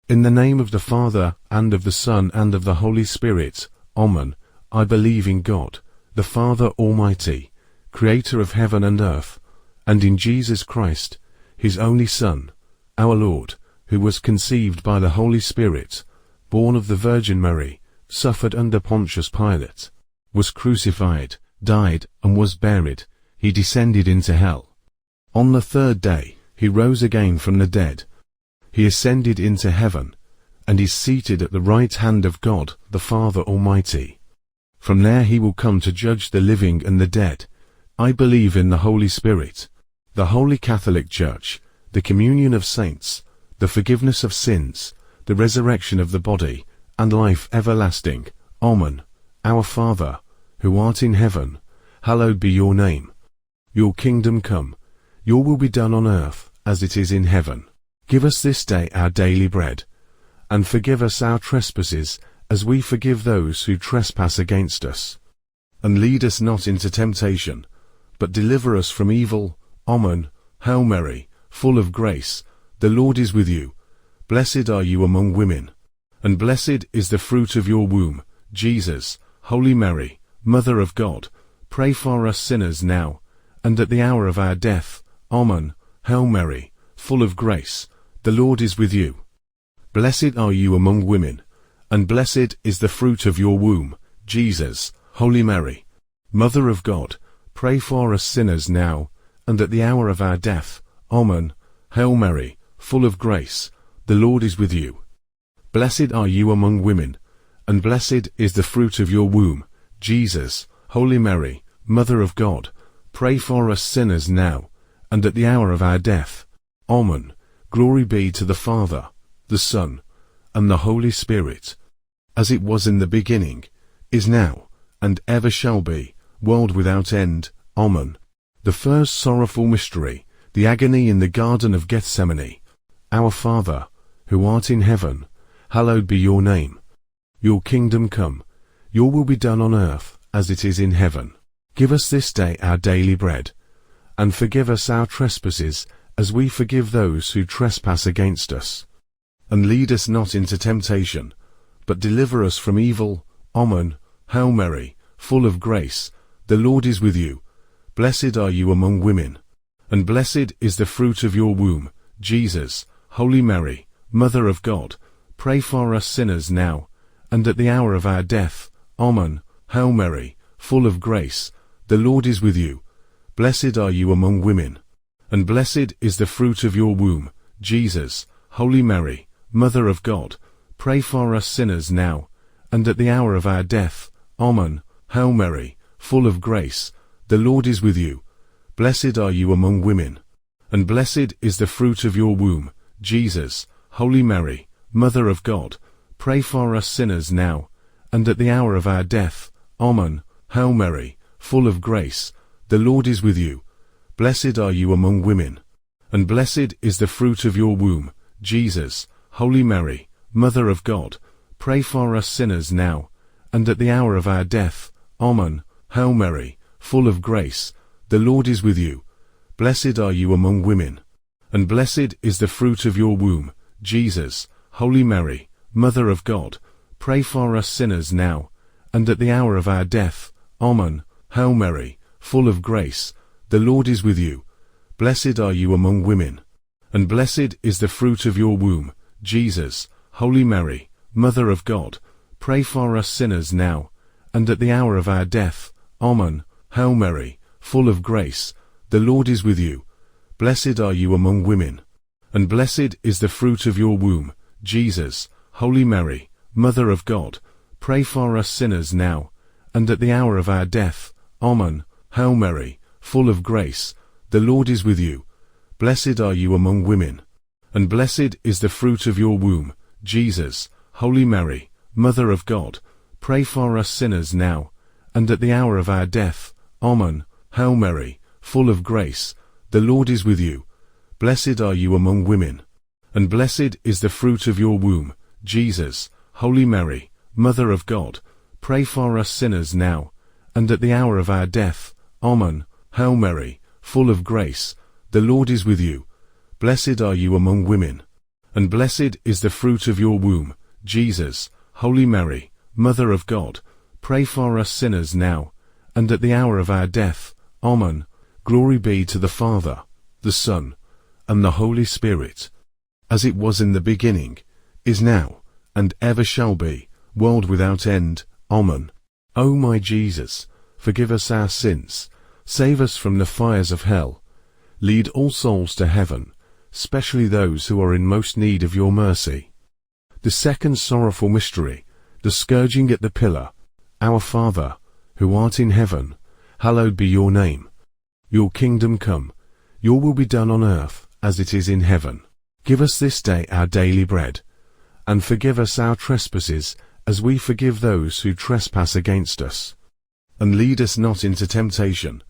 In the name of the Father, and of the Son, and of the Holy Spirit. Amen. I believe in God, the Father Almighty, Creator of heaven and earth, and in Jesus Christ, His only Son, our Lord, who was conceived by the Holy Spirit, born of the Virgin Mary, suffered under Pontius Pilate, was crucified, died, and was buried. He descended into hell. On the third day, He rose again from the dead. He ascended into heaven, and is seated at the right hand of God, the Father Almighty. From there He will come to judge the living and the dead. I believe in the Holy Spirit, the Holy Catholic Church, the communion of saints, the forgiveness of sins, the resurrection of the body, and life everlasting. Amen. Our Father, who art in heaven, hallowed be your name. Your kingdom come, your will be done on earth, as it is in heaven. Give us this day our daily bread, and forgive us our trespasses, as we forgive those who trespass against us. And lead us not into temptation, but deliver us from evil. Amen. Hail Mary, full of grace, the Lord is with you. Blessed are you among women, and blessed is the fruit of your womb, Jesus. Holy Mary, Mother of God, pray for us sinners now, and at the hour of our death. Amen. Hail Mary, full of grace, the Lord is with you. Blessed are you among women, and blessed is the fruit of your womb, Jesus. Holy Mary, Mother of God, pray for us sinners now, and at the hour of our death. Amen. Hail Mary, full of grace, the Lord is with you. Blessed are you among women, and blessed is the fruit of your womb, Jesus. Holy Mary, Mother of God, pray for us sinners now, and at the hour of our death. Amen. Glory be to the Father, the Son, and the Holy Spirit, as it was in the beginning, is now, and ever shall be, world without end. Amen. The first sorrowful mystery, the agony in the Garden of Gethsemane. Our Father, who art in heaven, hallowed be your name. Your kingdom come, your will be done on earth, as it is in heaven. Give us this day our daily bread, and forgive us our trespasses, as we forgive those who trespass against us. And lead us not into temptation, but deliver us from evil. Amen. Hail Mary, full of grace, the Lord is with you. Blessed are you among women, and blessed is the fruit of your womb, Jesus. Holy Mary, Mother of God, pray for us sinners now, and at the hour of our death. Amen. Hail Mary, full of grace, the Lord is with you. Blessed are you among women, and blessed is the fruit of your womb, Jesus. Holy Mary, Mother of God, pray for us sinners now, and at the hour of our death. Amen. Hail Mary, full of grace, the Lord is with you. Blessed are you among women, and blessed is the fruit of your womb, Jesus. Holy Mary, Mother of God, pray for us sinners now, and at the hour of our death. Amen. Hail Mary, full of grace, the Lord is with you. Blessed are you among women, and blessed is the fruit of your womb, Jesus. Holy Mary, Mother of God, pray for us sinners now, and at the hour of our death. Amen. Hail Mary, full of grace, the Lord is with you. Blessed are you among women, and blessed is the fruit of your womb, Jesus. Holy Mary, Mother of God, pray for us sinners now, and at the hour of our death. Amen. Hail Mary, full of grace, the Lord is with you. Blessed are you among women, and blessed is the fruit of your womb, Jesus. Holy Mary, Mother of God, pray for us sinners now, and at the hour of our death. Amen. Hail Mary, full of grace, the Lord is with you. Blessed are you among women, and blessed is the fruit of your womb, Jesus. Holy Mary, Mother of God, pray for us sinners now, and at the hour of our death. Amen. Hail Mary, full of grace, the Lord is with you. Blessed are you among women, and blessed is the fruit of your womb, Jesus. Holy Mary, Mother of God, pray for us sinners now, and at the hour of our death. Amen. Hail Mary, full of grace, the Lord is with you. Blessed are you among women, and blessed is the fruit of your womb, Jesus. Holy Mary, Mother of God, pray for us sinners now, and at the hour of our death. Amen. Hail Mary, full of grace, the Lord is with you. Blessed are you among women, and blessed is the fruit of your womb, Jesus. Holy Mary, Mother of God, pray for us sinners now, and at the hour of our death. Amen. Glory be to the Father, the Son, and the Holy Spirit, as it was in the beginning, is now, and ever shall be, world without end. Amen. O my Jesus, forgive us our sins, save us from the fires of hell, lead all souls to heaven, especially those who are in most need of your mercy. The second sorrowful mystery, the scourging at the pillar. Our Father, who art in heaven, hallowed be your name. Your kingdom come, your will be done on earth as it is in heaven. Give us this day our daily bread, and forgive us our trespasses as we forgive those who trespass against us. And lead us not into temptation,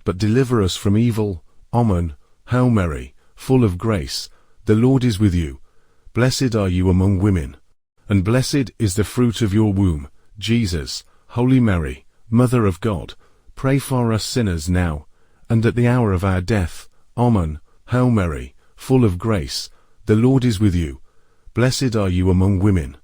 but deliver us from evil. Amen. Hail Mary, full of grace, the Lord is with you. Blessed are you among women, and blessed is the fruit of your womb, Jesus. Holy Mary, Mother of God, pray for us sinners now, and at the hour of our death. Amen. Hail Mary, full of grace, the Lord is with you. Blessed are you among women,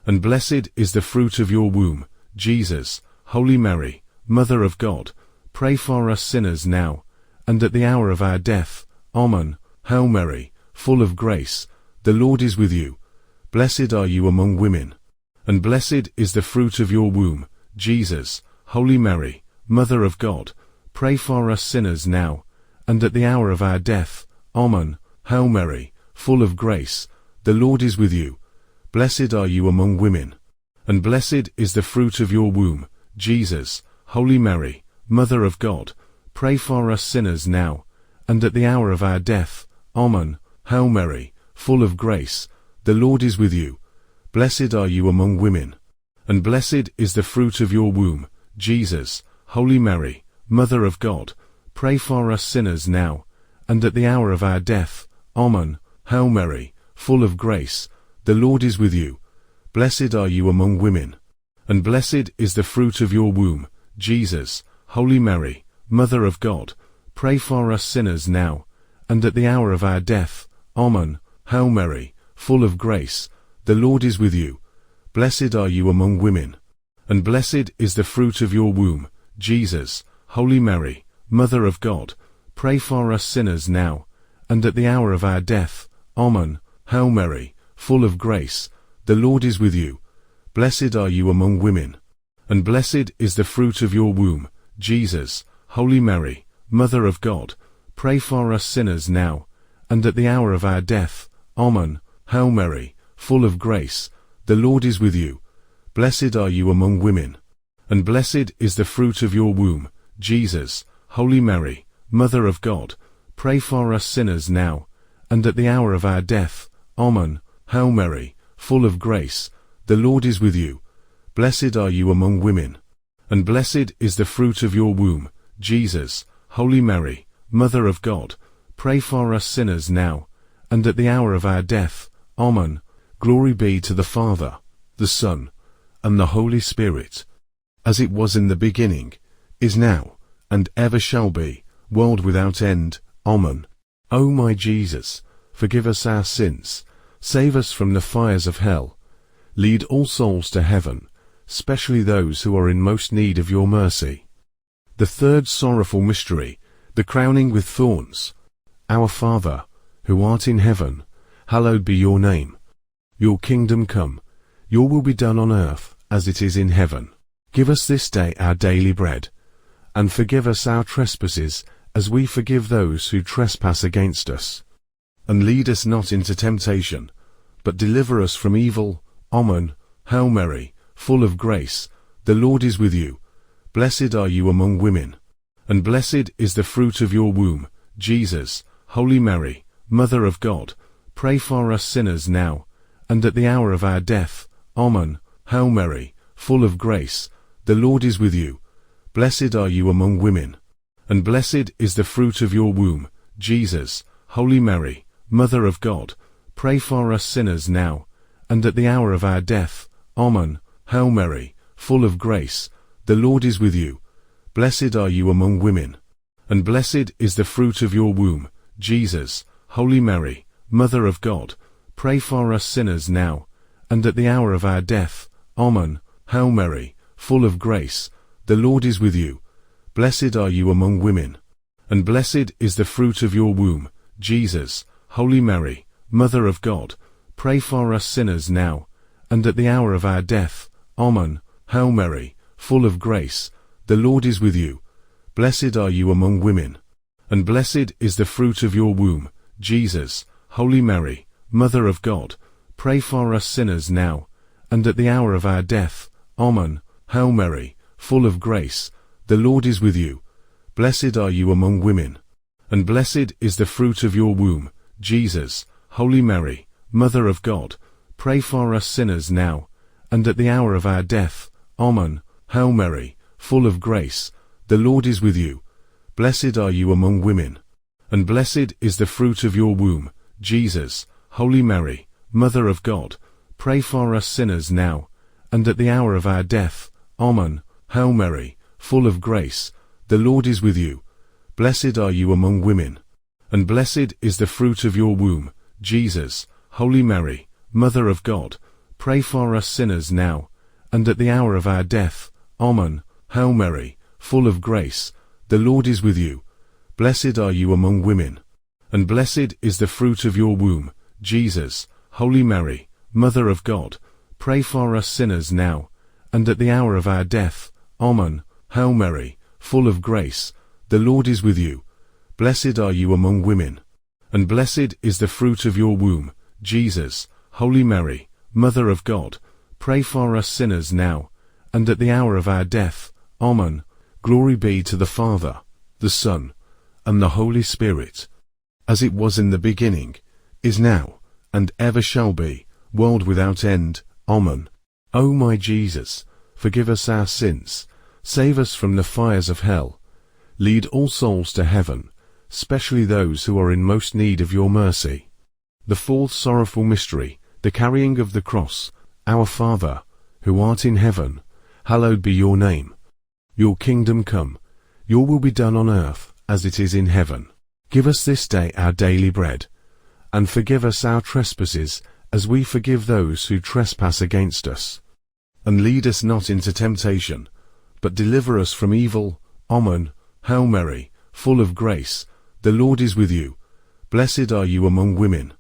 and blessed is the fruit of your womb, Jesus. Holy Mary, Mother of God, pray for us sinners now, and at the hour of our death. Amen. Hail Mary, full of grace, the Lord is with you. Blessed are you among women, and blessed is the fruit of your womb, Jesus. Holy Mary, Mother of God, pray for us sinners now, and at the hour of our death. Amen. Hail Mary, full of grace, the Lord is with you. Blessed are you among women, and blessed is the fruit of your womb, Jesus. Holy Mary, Mother of God, pray for us sinners now, and at the hour of our death. Amen. Hail Mary, full of grace, the Lord is with you. Blessed are you among women, and blessed is the fruit of your womb, Jesus. Holy Mary, Mother of God, pray for us sinners now, and at the hour of our death. Amen. Hail Mary, full of grace, the Lord is with you. Blessed are you among women, and blessed is the fruit of your womb, Jesus. Holy Mary, Mother of God, pray for us sinners now, and at the hour of our death. Amen. Hail Mary, full of grace, the Lord is with you. Blessed are you among women, and blessed is the fruit of your womb, Jesus. Holy Mary, Mother of God, pray for us sinners now, and at the hour of our death. Amen. Hail Mary, full of grace, the Lord is with you. Blessed are you among women, and blessed is the fruit of your womb, Jesus. Holy Mary, Mother of God, pray for us sinners now, and at the hour of our death. Amen. Hail Mary, full of grace, the Lord is with you. Blessed are you among women, and blessed is the fruit of your womb, Jesus. Holy Mary, Mother of God, pray for us sinners now, and at the hour of our death. Amen. Hail Mary, full of grace, the Lord is with you. Blessed are you among women, and blessed is the fruit of your womb, Jesus. Holy Mary, Mother of God, pray for us sinners now, and at the hour of our death. Amen. Glory be to the Father, the Son, and the Holy Spirit, as it was in the beginning, is now, and ever shall be, world without end. Amen. O my Jesus, forgive us our sins, save us from the fires of hell, lead all souls to heaven, especially those who are in most need of your mercy. The third sorrowful mystery, the crowning with thorns. Our Father, who art in heaven, hallowed be your name. Your kingdom come, your will be done on earth as it is in heaven. Give us this day our daily bread, and forgive us our trespasses as we forgive those who trespass against us. And lead us not into temptation, but deliver us from evil. Amen. Hail Mary, full of grace, the Lord is with you. Blessed are you among women, and blessed is the fruit of your womb, Jesus. Holy Mary, Mother of God, pray for us sinners now, and at the hour of our death. Amen. Hail Mary, full of grace, the Lord is with you. Blessed are you among women, and blessed is the fruit of your womb, Jesus. Holy Mary, Mother of God, pray for us sinners now, and at the hour of our death. Amen. Hail Mary, full of grace, the Lord is with you. Blessed are you among women, and blessed is the fruit of your womb, Jesus. Holy Mary, Mother of God, pray for us sinners now, and at the hour of our death. Amen. Hail Mary, full of grace, the Lord is with you. Blessed are you among women, and blessed is the fruit of your womb, Jesus. Holy Mary, Mother of God, pray for us sinners now, and at the hour of our death. Amen. Hail Mary, full of grace, the Lord is with you. Blessed are you among women, and blessed is the fruit of your womb, Jesus. Holy Mary, Mother of God, pray for us sinners now, and at the hour of our death. Amen. Hail Mary, full of grace, the Lord is with you. Blessed are you among women, and blessed is the fruit of your womb, Jesus. Holy Mary, Mother of God, pray for us sinners now, and at the hour of our death. Amen. Hail Mary, full of grace, the Lord is with you. Blessed are you among women, and blessed is the fruit of your womb, Jesus. Holy Mary, Mother of God, pray for us sinners now, and at the hour of our death. Amen. Hail Mary, full of grace, the Lord is with you. Blessed are you among women, and blessed is the fruit of your womb, Jesus. Holy Mary, Mother of God, pray for us sinners now, and at the hour of our death. Amen. Hail Mary, full of grace, the Lord is with you. Blessed are you among women, and blessed is the fruit of your womb, Jesus. Holy Mary, Mother of God, pray for us sinners now, and at the hour of our death. Amen. Hail Mary, full of grace, the Lord is with you. Blessed are you among women, and blessed is the fruit of your womb, Jesus. Holy Mary, Mother of God, pray for us sinners now, and at the hour of our death. Amen. Glory be to the Father, the Son, and the Holy Spirit, as it was in the beginning, is now, and ever shall be, world without end. Amen. O my Jesus, forgive us our sins, save us from the fires of hell, lead all souls to heaven, especially those who are in most need of your mercy. The fourth sorrowful mystery, the carrying of the cross. Our Father, who art in heaven, hallowed be your name. Your kingdom come, your will be done on earth as it is in heaven. Give us this day our daily bread, and forgive us our trespasses as we forgive those who trespass against us. And lead us not into temptation, but deliver us from evil. Amen. Hail Mary, full of grace, the Lord is with you. Blessed are you among women,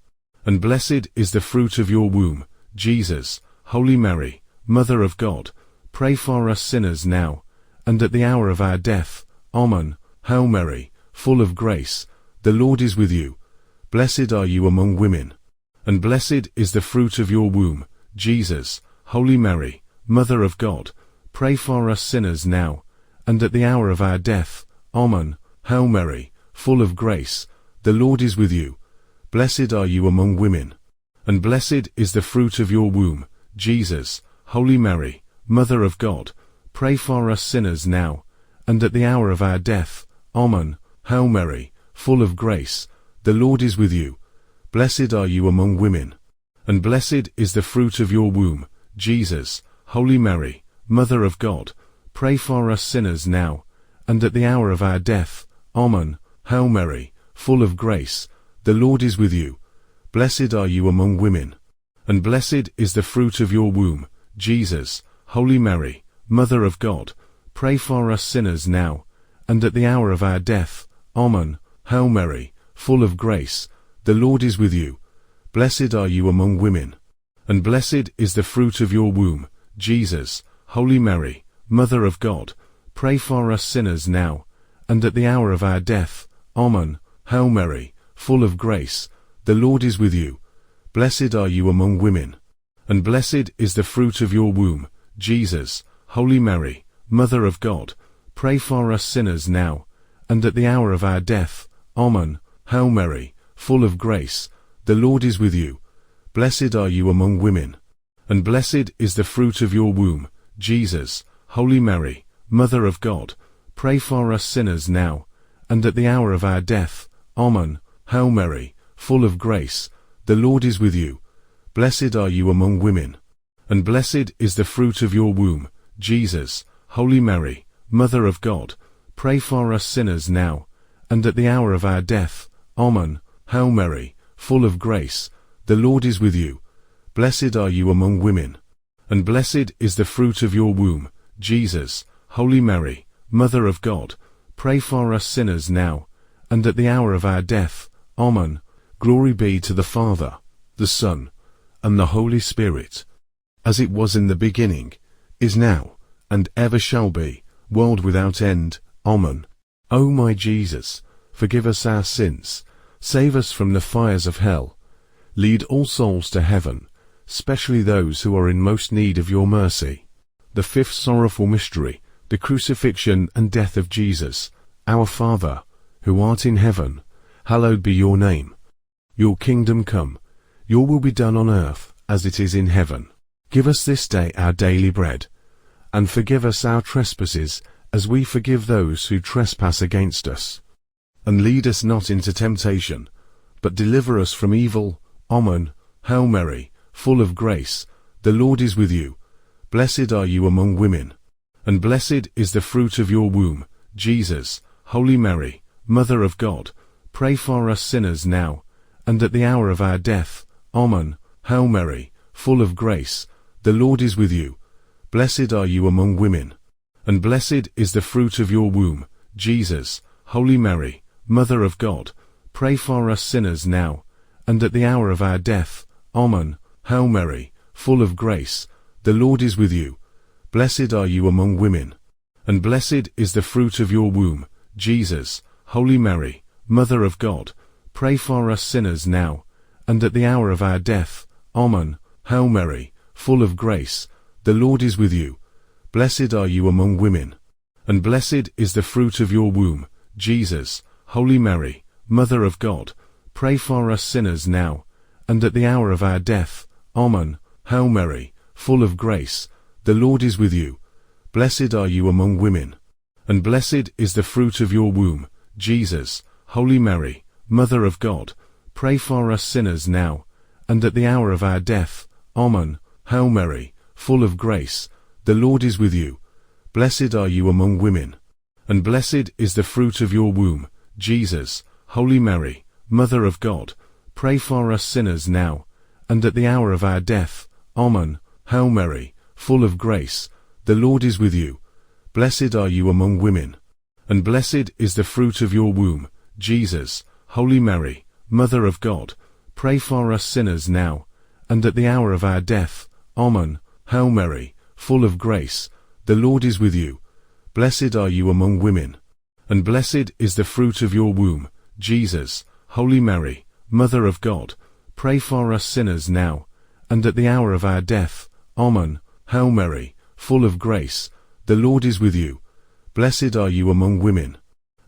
and blessed is the fruit of your womb, Jesus. Holy Mary, Mother of God, pray for us sinners now, and at the hour of our death. Amen. Hail Mary, full of grace, the Lord is with you. Blessed are you among women, and blessed is the fruit of your womb, Jesus. Holy Mary, Mother of God, pray for us sinners now, and at the hour of our death. Amen. Hail Mary, full of grace, the Lord is with you. Blessed are you among women, and blessed is the fruit of your womb, Jesus. Holy Mary, Mother of God, pray for us sinners now, and at the hour of our death. Amen. Hail Mary, full of grace, the Lord is with you. Blessed are you among women, and blessed is the fruit of your womb, Jesus. Holy Mary, Mother of God, pray for us sinners now, and at the hour of our death. Amen. Hail Mary, full of grace, the Lord is with you. Blessed are you among women, and blessed is the fruit of your womb, Jesus. Holy Mary, Mother of God, pray for us sinners now, and at the hour of our death. Amen. Hail Mary, full of grace, the Lord is with you. Blessed are you among women, and blessed is the fruit of your womb, Jesus. Holy Mary, Mother of God, pray for us sinners now, and at the hour of our death. Amen. Hail Mary, full of grace, the Lord is with you. Blessed are you among women, and blessed is the fruit of your womb, Jesus. Holy Mary, Mother of God, pray for us sinners now, and at the hour of our death. Amen. Hail Mary, full of grace, the Lord is with you. Blessed are you among women, and blessed is the fruit of your womb, Jesus. Holy Mary, Mother of God, pray for us sinners now, and at the hour of our death. Amen. Hail Mary, full of grace, the Lord is with you. Blessed are you among women, and blessed is the fruit of your womb, Jesus. Holy Mary, Mother of God, pray for us sinners now, and at the hour of our death. Amen. Hail Mary, full of grace, the Lord is with you. Blessed are you among women, and blessed is the fruit of your womb, Jesus. Holy Mary, Mother of God, pray for us sinners now, and at the hour of our death. Amen. Glory be to the Father, the Son, and the Holy Spirit, as it was in the beginning, is now, and ever shall be, world without end. Amen. O my Jesus, forgive us our sins, save us from the fires of hell, lead all souls to heaven, especially those who are in most need of your mercy. The fifth sorrowful mystery, the crucifixion and death of Jesus. Our Father, who art in heaven, hallowed be your name. Your kingdom come, your will be done on earth as it is in heaven. Give us this day our daily bread, and forgive us our trespasses as we forgive those who trespass against us. And lead us not into temptation, but deliver us from evil. Amen. Hail Mary, full of grace, the Lord is with you. Blessed are you among women, and blessed is the fruit of your womb, Jesus. Holy Mary, Mother of God, pray for us sinners now, and at the hour of our death. Amen. Hail Mary, full of grace, the Lord is with you. Blessed are you among women, and blessed is the fruit of your womb, Jesus. Holy Mary, Mother of God, pray for us sinners now, and at the hour of our death. Amen. Hail Mary, full of grace, the Lord is with you. Blessed are you among women, and blessed is the fruit of your womb, Jesus. Holy Mary, Mother of God, pray for us sinners now, and at the hour of our death. Amen. Hail Mary, full of grace, the Lord is with you. Blessed are you among women, and blessed is the fruit of your womb, Jesus. Holy Mary, Mother of God, pray for us sinners now, and at the hour of our death. Amen. Hail Mary, full of grace, the Lord is with you. Blessed are you among women, and blessed is the fruit of your womb, Jesus. Holy Mary, Mother of God, pray for us sinners now, and at the hour of our death. Amen. Hail Mary, full of grace, the Lord is with you. Blessed are you among women, and blessed is the fruit of your womb, Jesus. Holy Mary, Mother of God, pray for us sinners now, and at the hour of our death. Amen. Hail Mary, full of grace, the Lord is with you. Blessed are you among women, and blessed is the fruit of your womb, Jesus. Holy Mary, Mother of God, pray for us sinners now, and at the hour of our death. Amen. Hail Mary, full of grace, the Lord is with you. Blessed are you among women, and blessed is the fruit of your womb, Jesus. Holy Mary, Mother of God, pray for us sinners now, and at the hour of our death. Amen. Hail Mary, full of grace, the Lord is with you. Blessed are you among women,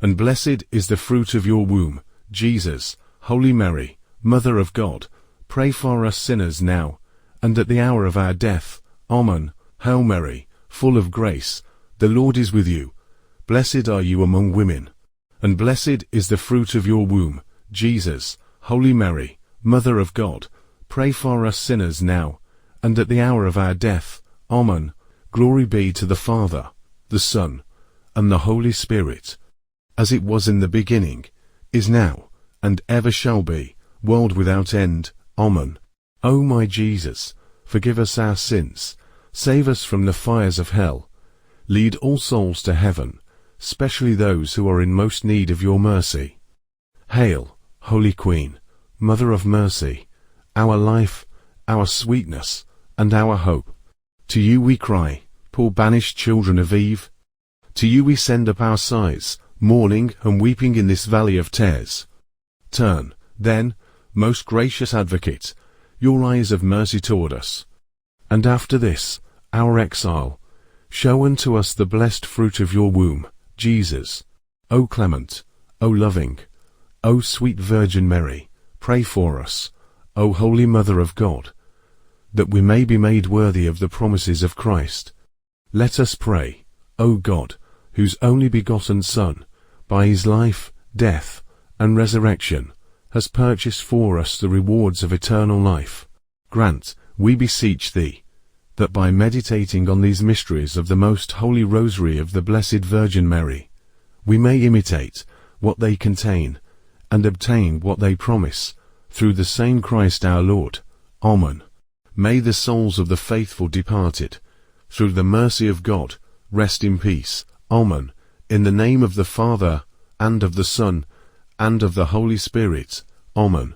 and blessed is the fruit of your womb, Jesus. Holy Mary, Mother of God, pray for us sinners now, and at the hour of our death. Amen. Hail Mary, full of grace, the Lord is with you. Blessed are you among women, and blessed is the fruit of your womb, Jesus. Holy Mary, Mother of God, pray for us sinners now, and at the hour of our death. Amen. Glory be to the Father, the Son, and the Holy Spirit, as it was in the beginning, is now, and ever shall be, world without end. Amen. O my Jesus, forgive us our sins, save us from the fires of hell, lead all souls to heaven, especially those who are in most need of your mercy. Hail, Holy Queen, Mother of Mercy, our life, our sweetness, and our hope. To you we cry, poor banished children of Eve. To you we send up our sighs, mourning and weeping in this valley of tears. Turn, then, most gracious Advocate, your eyes of mercy toward us, and after this, our exile, show unto us the blessed fruit of your womb, Jesus. O clement, O loving, O sweet Virgin Mary, pray for us, O Holy Mother of God, that we may be made worthy of the promises of Christ. Let us pray. O God, whose only begotten Son, by his life, death, and resurrection, has purchased for us the rewards of eternal life, grant, we beseech thee, that by meditating on these mysteries of the most Holy Rosary of the Blessed Virgin Mary, we may imitate what they contain, and obtain what they promise, through the same Christ our Lord. Amen. May the souls of the faithful departed, through the mercy of God, rest in peace. Amen. In the name of the Father, and of the Son, and of the Holy Spirit. Amen.